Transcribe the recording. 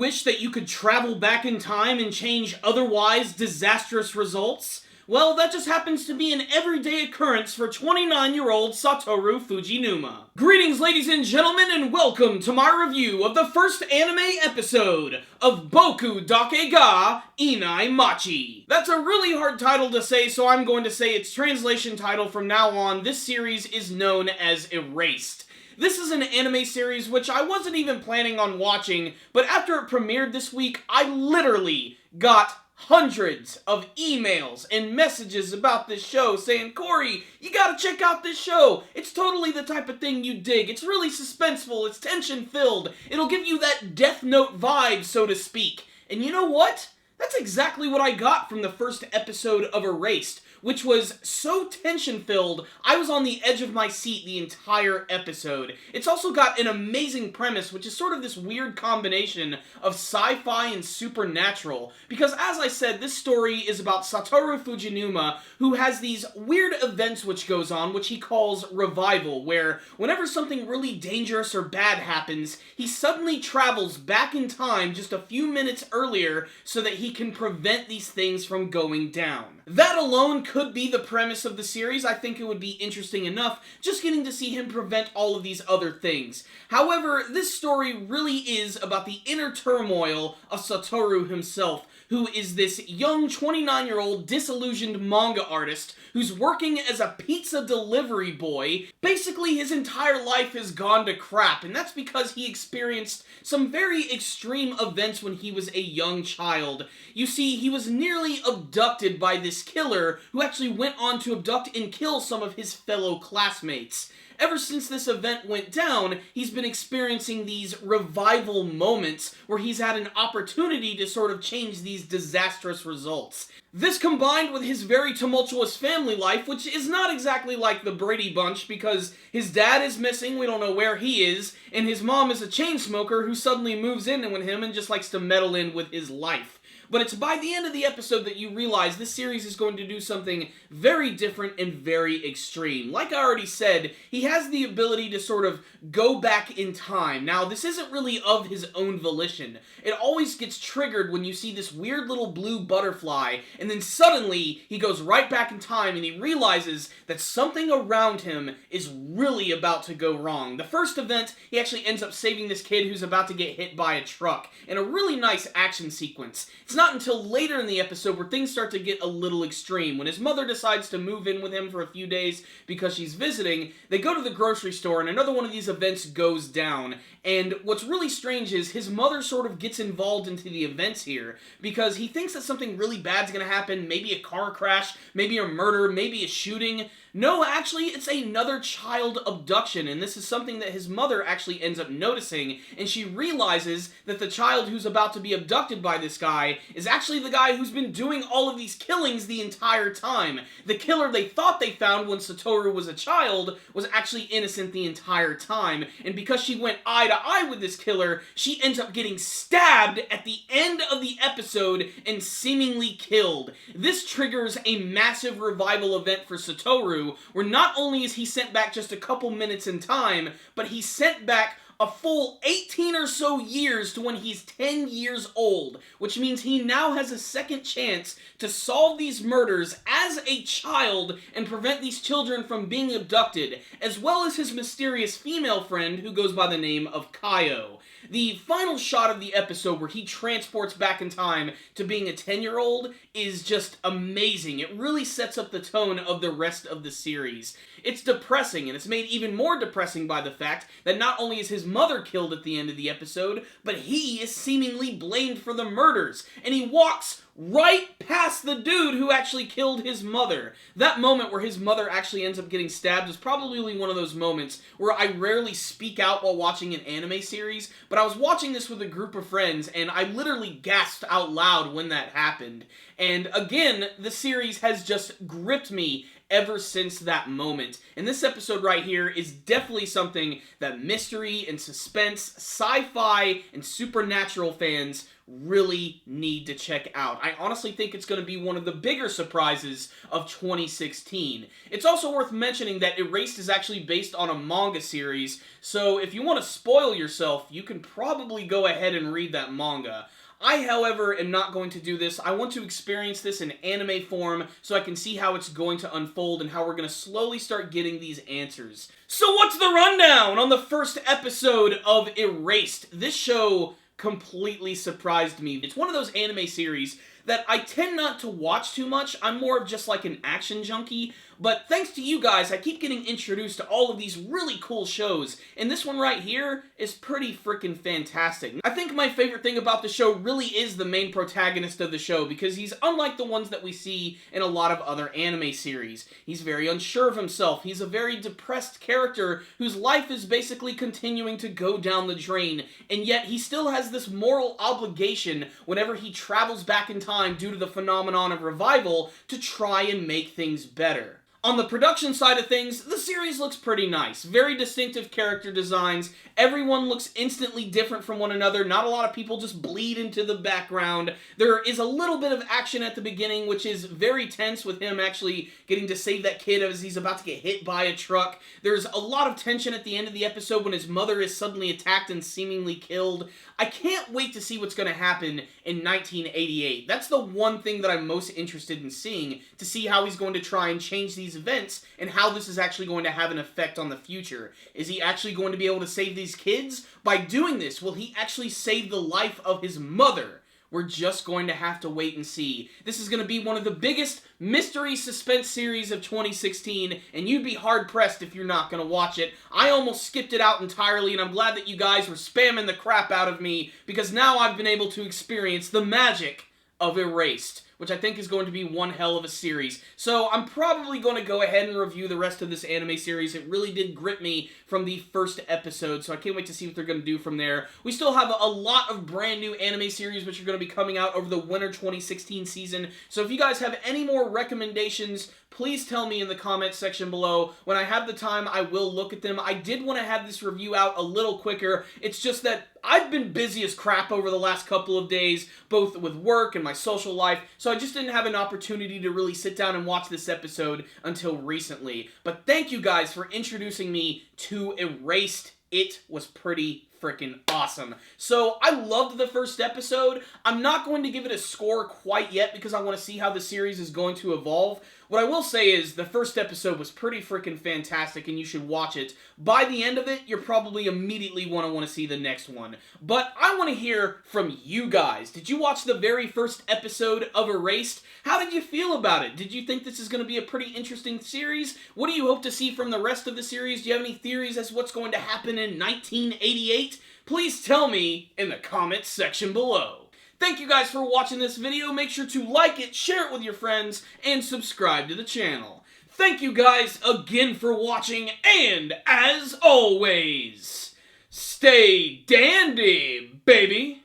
wish that you could travel back in time and change otherwise disastrous results? Well, that just happens to be an everyday occurrence for 29-year-old Satoru Fujinuma. Greetings, ladies and gentlemen, and welcome to my review of the first anime episode of Boku dake ga Inai Machi. That's a really hard title to say, so I'm going to say its translation title from now on. This series is known as ERASED. This is an anime series which I wasn't even planning on watching, but after it premiered this week, I literally got hundreds of emails and messages about this show saying, Corey, you gotta check out this show. It's totally the type of thing you dig. It's really suspenseful. It's tension-filled. It'll give you that Death Note vibe, so to speak. And you know what? That's exactly what I got from the first episode of ERASED, which was so tension-filled, I was on the edge of my seat the entire episode. It's also got an amazing premise, which is sort of this weird combination of sci-fi and supernatural. Because as I said, this story is about Satoru Fujinuma, who has these weird events which goes on, which he calls revival, where whenever something really dangerous or bad happens, he suddenly travels back in time just a few minutes earlier so that he can prevent these things from going down. That alone could be the premise of the series. I think it would be interesting enough just getting to see him prevent all of these other things. However, this story really is about the inner turmoil of Satoru himself, who is this young 29-year-old disillusioned manga artist who's working as a pizza delivery boy. Basically, his entire life has gone to crap, and that's because he experienced some very extreme events when he was a young child. You see, he was nearly abducted by this killer who actually went on to abduct and kill some of his fellow classmates. Ever since this event went down, he's been experiencing these revival moments where he's had an opportunity to sort of change these disastrous results. This combined with his very tumultuous family life, which is not exactly like the Brady Bunch because his dad is missing, we don't know where he is, and his mom is a chain smoker who suddenly moves in with him and just likes to meddle in with his life. But it's by the end of the episode that you realize this series is going to do something very different and very extreme. Like I already said, he has the ability to sort of go back in time. Now, this isn't really of his own volition. It always gets triggered when you see this weird little blue butterfly, and then suddenly he goes right back in time and he realizes that something around him is really about to go wrong. The first event, he actually ends up saving this kid who's about to get hit by a truck in a really nice action sequence. It's not until later in the episode where things start to get a little extreme. When his mother decides to move in with him for a few days because she's visiting, they go to the grocery store and another one of these events goes down. And what's really strange is his mother sort of gets involved into the events here because he thinks that something really bad's gonna happen, maybe a car crash, maybe a murder, maybe a shooting. No, actually, it's another child abduction, and this is something that his mother actually ends up noticing, and she realizes that the child who's about to be abducted by this guy is actually the guy who's been doing all of these killings the entire time. The killer they thought they found when Satoru was a child was actually innocent the entire time, and because she went eye to eye with this killer, she ends up getting stabbed at the end of the episode and seemingly killed. This triggers a massive revival event for Satoru, where not only is he sent back just a couple minutes in time, but he's sent back a full 18 or so years to when he's 10 years old, which means he now has a second chance to solve these murders as a child and prevent these children from being abducted, as well as his mysterious female friend who goes by the name of Kaio. The final shot of the episode where he transports back in time to being a 10-year-old is just amazing. It really sets up the tone of the rest of the series. It's depressing, and it's made even more depressing by the fact that not only is his mother killed at the end of the episode, but he is seemingly blamed for the murders, and he walks right past the dude who actually killed his mother. That moment where his mother actually ends up getting stabbed is probably one of those moments where I rarely speak out while watching an anime series, but I was watching this with a group of friends, and I literally gasped out loud when that happened. And again, the series has just gripped me ever since that moment. And this episode right here is definitely something that mystery and suspense, sci-fi, and supernatural fans really need to check out. I honestly think it's going to be one of the bigger surprises of 2016. It's also worth mentioning that Erased is actually based on a manga series, so if you want to spoil yourself, you can probably go ahead and read that manga. I, however, am not going to do this. I want to experience this in anime form so I can see how it's going to unfold and how we're going to slowly start getting these answers. So what's the rundown on the first episode of Erased? This show completely surprised me. It's one of those anime series that I tend not to watch too much. I'm more of just like an action junkie, but thanks to you guys, I keep getting introduced to all of these really cool shows, and this one right here is pretty freaking fantastic. I think my favorite thing about the show really is the main protagonist of the show, because he's unlike the ones that we see in a lot of other anime series. He's very unsure of himself. He's a very depressed character whose life is basically continuing to go down the drain, and yet he still has this moral obligation whenever he travels back in time due to the phenomenon of revival to try and make things better. On the production side of things, the series looks pretty nice. Very distinctive character designs. Everyone looks instantly different from one another. Not a lot of people just bleed into the background. There is a little bit of action at the beginning, which is very tense with him actually getting to save that kid as he's about to get hit by a truck. There's a lot of tension at the end of the episode when his mother is suddenly attacked and seemingly killed. I can't wait to see what's going to happen in 1988. That's the one thing that I'm most interested in seeing, to see how he's going to try and change these events and how this is actually going to have an effect on the future. Is he actually going to be able to save these kids? By doing this, will he actually save the life of his mother? We're just going to have to wait and see. This is going to be one of the biggest mystery suspense series of 2016, and you'd be hard-pressed if you're not going to watch it. I almost skipped it out entirely, and I'm glad that you guys were spamming the crap out of me, because now I've been able to experience the magic of Erased, which I think is going to be one hell of a series. So I'm probably going to go ahead and review the rest of this anime series. It really did grip me from the first episode, so I can't wait to see what they're going to do from there. We still have a lot of brand new anime series which are going to be coming out over the winter 2016 season, so if you guys have any more recommendations, please tell me in the comment section below. When I have the time, I will look at them. I did want to have this review out a little quicker. It's just that I've been busy as crap over the last couple of days, both with work and my social life, so I just didn't have an opportunity to really sit down and watch this episode until recently. But thank you guys for introducing me to Erased. It was pretty freaking awesome. So, I loved the first episode. I'm not going to give it a score quite yet because I want to see how the series is going to evolve. What I will say is the first episode was pretty freaking fantastic and you should watch it. By the end of it, you're probably immediately want to see the next one. But I want to hear from you guys. Did you watch the very first episode of Erased? How did you feel about it? Did you think this is going to be a pretty interesting series? What do you hope to see from the rest of the series? Do you have any theories as to what's going to happen in 1988? Please tell me in the comments section below. Thank you guys for watching this video. Make sure to like it, share it with your friends, and subscribe to the channel. Thank you guys again for watching, and as always, stay dandy, baby!